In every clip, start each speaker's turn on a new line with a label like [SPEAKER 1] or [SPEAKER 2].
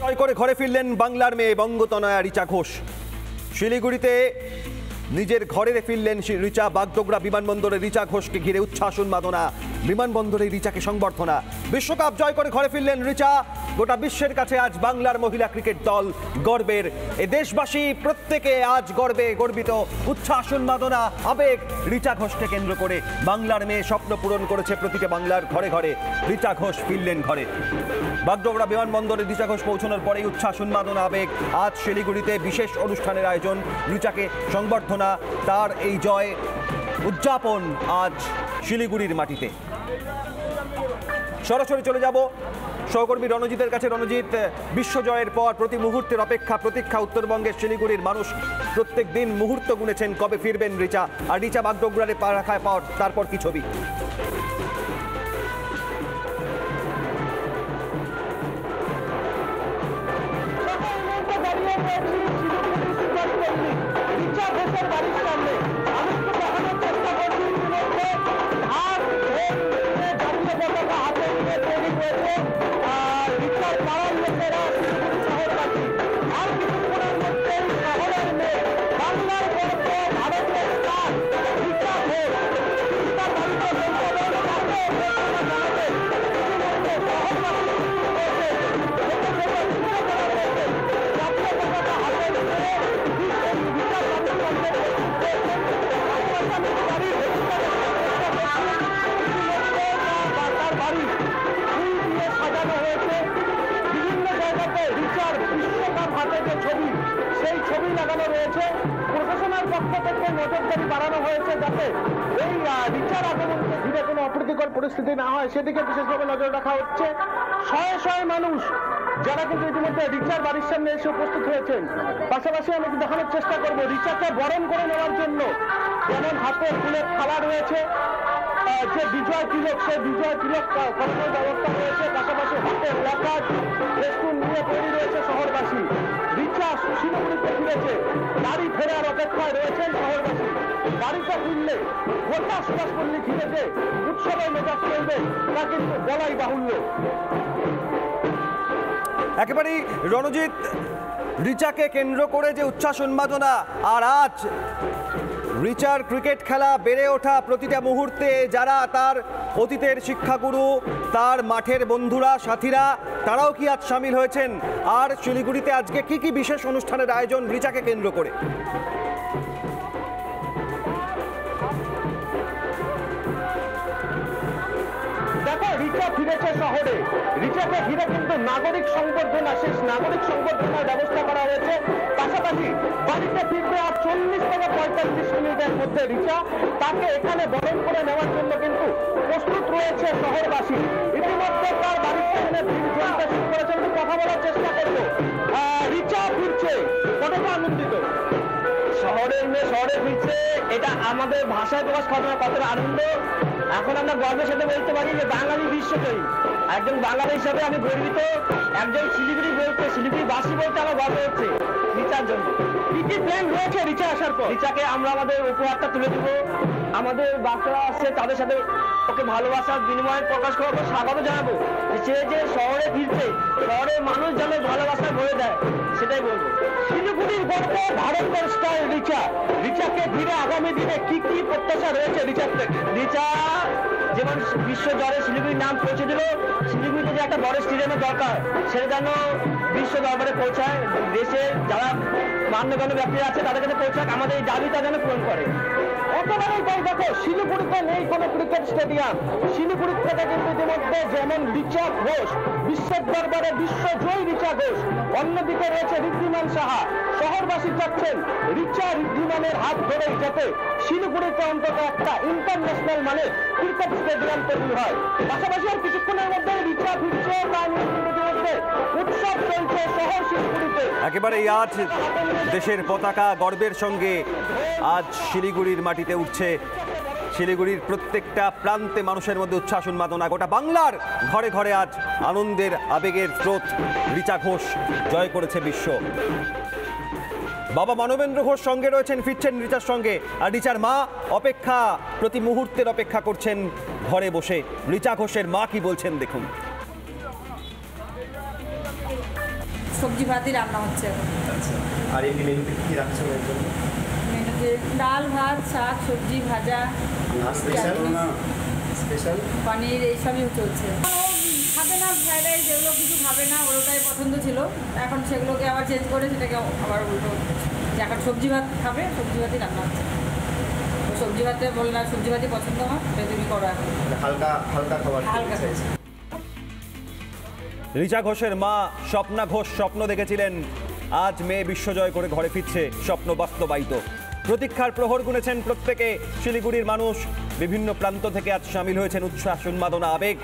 [SPEAKER 1] জয় করে ঘরে ফিরলেন বাংলার মেয়ে বঙ্গতনয়া রিচা ঘোষ। শিলিগুড়িতে নিজের ঘরে ফিরলেন রিচা। বাগডোগরা বিমানবন্দরে রিচা ঘোষকে ঘিরে উচ্ছ্বাস উন্মাদনা, বিমানবন্দরে রিচাকে সংবর্ধনা। বিশ্বকাপ জয় করে ঘরে ফিরলেন রিচা। গোটা বিশ্বের কাছে আজ বাংলার মহিলা ক্রিকেট দল গর্বের। এ দেশবাসী প্রত্যেকে আজ গর্বে গর্বিত। উচ্ছ্বাস উন্মাদনা আবেগ রিচা ঘোষকে কেন্দ্র করে। বাংলার মেয়ে স্বপ্ন পূরণ করেছে প্রতিটি বাংলার ঘরে ঘরে। রিচা ঘোষ ফিরলেন ঘরে। বাগডোগরা বিমানবন্দরে রিচা ঘোষ পৌঁছানোর পরেই উচ্ছ্বাস উন্মাদনা আবেগ। আজ শিলিগুড়িতে বিশেষ অনুষ্ঠানের আয়োজন। রিচাকে সংবর্ধনা, তার এই জয় উদযাপন আজ শিলিগুড়ির মাটিতে। সরাসরি চলে যাব সহকর্মী রণজিতের কাছে। রণজিৎ, বিশ্বজয়ের পর প্রতি মুহূর্তের অপেক্ষা প্রতীক্ষা উত্তরবঙ্গের শিলিগুড়ির মানুষ। প্রত্যেক দিন মুহূর্ত গুনেছেন কবে ফিরবেন রিচা। আর রিচা বাগডোগরারে পা রাখায় পর তারপর কি ছবি?
[SPEAKER 2] পরিস্থিতি না হয় সেদিকে বিশেষভাবে নজর রাখা হচ্ছে। শয়ে শয়ে মানুষ যারা কিন্তু ইতিমধ্যে রিচার বাড়ির সামনে এসে উপস্থিত হয়েছেন। পাশাপাশি আমি দেখানোর চেষ্টা করবো রিচাকে বরণ করে নেওয়ার জন্য যেমন হাতে ফুলের থালা রয়েছে, যে বিজয় তিলক সেই বিজয় তিলক করানোর ব্যবস্থা রয়েছে। পাশাপাশি হাতের প্ল্যাকার্ড ফেস্টুন নিয়ে তৈরি রয়েছে শহরবাসী। রিচা শিলিগুড়িতে ফিরেছে, গাড়ি ফেরার অপেক্ষায় রয়েছেন শহরবাসী। গাড়িটা ফিরলে গোটা সুভাষপল্লী ঘিরেছে উৎসবে মেজাজ চলবে, তা কিন্তু বলাই বাহুল্য।
[SPEAKER 1] একেবারেই রণজিৎ, রিচাকে কেন্দ্র করে যে উচ্ছ্বাস উন্মাদনা, আর আজ রিচার ক্রিকেট খেলা বেড়ে ওঠা প্রতিটা মুহূর্তে যারা তার অতীতের শিক্ষাগুরু, তার মাঠের বন্ধুরা সাথীরা, তারাও কি আজ সামিল হয়েছেন? আর শিলিগুড়িতে আজকে কি কি বিশেষ অনুষ্ঠানের আয়োজন রিচাকে কেন্দ্র করে?
[SPEAKER 2] রিচা ফিরেছে শহরে। রিচাকে ঘিরে কিন্তু নাগরিক সংবর্ধনা, শেষ নাগরিক সংবর্ধনার ব্যবস্থা করা হয়েছে। পাশাপাশি বাড়িতে ফিরবে আর 40 থেকে 45 মিনিটের মধ্যে রিচা। তাকে এখানে বরণ করে নেওয়ার জন্য কিন্তু প্রস্তুত রয়েছে শহরবাসী। ইতিমধ্যে তার বাড়ির সামনে ভিড় জমতে শুরু করেছে। কিন্তু কথা বলার চেষ্টা করবো, রিচা ফিরছে, কতটা আনন্দিত?
[SPEAKER 3] শহরের মেয়ে শহরে ফিরছে, এটা আমাদের ভাষায় প্রকাশ করার কতটা আনন্দ। এখন আমরা গর্বের সাথে বলতে পারি যে বাঙালি বিশ্বজয়ী। একজন বাঙালি হিসাবে আমি গর্বিত। একজন শিলিগুড়িবাসী বলতে আমার গর্ব হচ্ছে রিচার জন্য।
[SPEAKER 2] কি কি প্ল্যান রয়েছে রিচা আসার পর?
[SPEAKER 3] রিচাকে আমরা আমাদের উপহারটা তুলে দেব। আমাদের বাচ্চারা আসছে, তাদের সাথে ওকে ভালোবাসার বিনিময়ে প্রকাশ করবো, স্বাগত জানাবো। সে যে শহরে ফিরছে, শহরের মানুষ যেন ভালোবাসা ভরে দেয়, সেটাই বলবো।
[SPEAKER 2] শিলিগুড়ির গর্ব ভারতের স্টার রিচা। রিচাকে ঘিরে আগামী দিনে কি কি প্রত্যাশা রয়েছে রিচার থেকে?
[SPEAKER 3] রিচা যেমন বিশ্ব জয়ে শিলিগুড়ির নাম পৌঁছে দিল, শিলিগুড়িতে যে একটা বড় স্টেডিয়ামের দরকার, সেটা যেন বিশ্ব দরবারে পৌঁছায়। দেশের যারা মান্যগণ্য ব্যক্তি আছে তাদের কাছে পৌঁছাক, আমাদের এই দাবিটা যেন পূরণ করে।
[SPEAKER 2] একেবারেই তাই। দেখো, শিলিগুড়িতে নেই কোনো ক্রিকেট স্টেডিয়াম। শিলিগুড়ি থেকে কিন্তু ইতিমধ্যে যেমন রিচা ঘোষ বিশ্বের দরবারে বিশ্বজয়ী রিচা ঘোষ, অন্যদিকে রয়েছে ঋদ্ধিমান সাহা। শহরবাসী চাচ্ছেন রিচা ঋদ্ধিমানের হাত ধরেই যাতে শিলিগুড়িতে অন্তত একটা ইন্টারন্যাশনাল মানে ক্রিকেট স্টেডিয়াম তৈরি হয়। পাশাপাশি আর কিছুক্ষণের মধ্যে রিচা ফিরছে, তা নিয়ে ইতিমধ্যে উৎসব চলছে শহর শিলিগুড়িতে।
[SPEAKER 1] একেবারেই আজ দেশের পতাকা গর্বের সঙ্গে আজ শিলিগুড়ির মাটিতে উঠছে। শিলিগুড়ির প্রত্যেকটা প্রান্তে মানুষের মধ্যে উচ্ছ্বাস উন্মাদনা। গোটা বাংলার ঘরে ঘরে আজ আনন্দের আবেগের স্রোত। রিচা ঘোষ জয় করেছে বিশ্ব। বাবা মানবেন্দ্র ঘোষ সঙ্গে রয়েছেন, ফিরছেন রিচার সঙ্গে। আর রিচার মা অপেক্ষা, প্রতি মুহূর্তের অপেক্ষা করছেন ঘরে বসে। রিচা ঘোষের মা কি বলছেন দেখুন।
[SPEAKER 4] সবজি ভাতই রান্না হচ্ছে এখন।
[SPEAKER 5] আচ্ছা, আর এই মেনুতে কি রাখছো এর জন্য?
[SPEAKER 4] মেনুতে ডাল ভাত শাক সবজি ভাজা
[SPEAKER 5] আর স্পেশাল স্পেশাল
[SPEAKER 4] পনির এইসবই চলছে। ও খাবে না ফ্রাইড রাইস, এগুলো কিছু খাবে না, ওটাই পছন্দ ছিল। এখন সেগুলোকে আবার চেঞ্জ করে সেটাকে আবার উল্টো যে এখন সবজি ভাত খাবে, সবজি ভাতই রান্না হচ্ছে। তো সবজি ভাতে বললাম সবজি ভাতই পছন্দ আমার, সেটা তুমি করো এখন।
[SPEAKER 5] হালকা হালকা খাবার
[SPEAKER 4] হালকা
[SPEAKER 5] চাইছি।
[SPEAKER 1] রিচা ঘোষের মা স্বপ্না ঘোষ স্বপ্ন দেখেছিলেন আজ মেয়ে বিশ্বজয় করে ঘরে ফিরছে, স্বপ্ন বাস্তবায়িত। প্রতীক্ষার প্রহর গুনেছেন প্রত্যেকে। শিলিগুড়ির মানুষ বিভিন্ন প্রান্ত থেকে আজ সামিল হয়েছেন উচ্ছ্বাস উন্মাদনা আবেগ।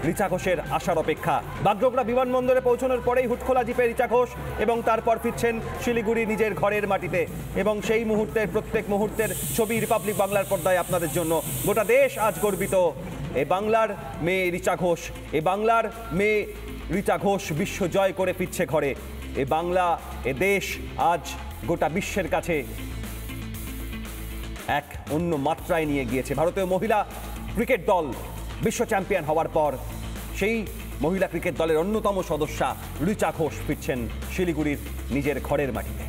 [SPEAKER 1] রিচা ঘোষের আশার অপেক্ষা। বাগডোগরা বিমানবন্দরে পৌঁছানোর পরেই হুটখোলা জিপে রিচা ঘোষ এবং তারপর ফিরছেন শিলিগুড়ি নিজের ঘরের মাটিতে। এবং সেই মুহূর্তের প্রত্যেক মুহূর্তের ছবি রিপাবলিক বাংলার পর্দায় আপনাদের জন্য। গোটা দেশ আজ গর্বিত। এ বাংলার মেয়ে রিচা ঘোষ, এ বাংলার মেয়ে রিচা ঘোষ বিশ্ব জয় করে ফিরছে ঘরে। এ বাংলা, এ দেশ আজ গোটা বিশ্বের কাছে এক অন্য মাত্রায় নিয়ে গিয়েছে। ভারতীয় মহিলা ক্রিকেট দল বিশ্ব চ্যাম্পিয়ন হওয়ার পর সেই মহিলা ক্রিকেট দলের অন্যতম সদস্যা রিচা ঘোষ ফিরছেন শিলিগুড়ির নিজের ঘরের মাটিতে।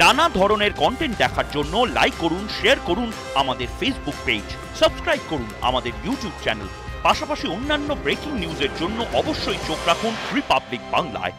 [SPEAKER 6] নানা ধরনের কন্টেন্ট দেখার জন্য লাইক করুন, শেয়ার করুন আমাদের ফেসবুক পেজ, সাবস্ক্রাইব করুন আমাদের ইউটিউব চ্যানেল। পাশাপাশি অন্যান্য ব্রেকিং নিউজের জন্য অবশ্যই চোখ রাখুন রিপাবলিক বাংলায়।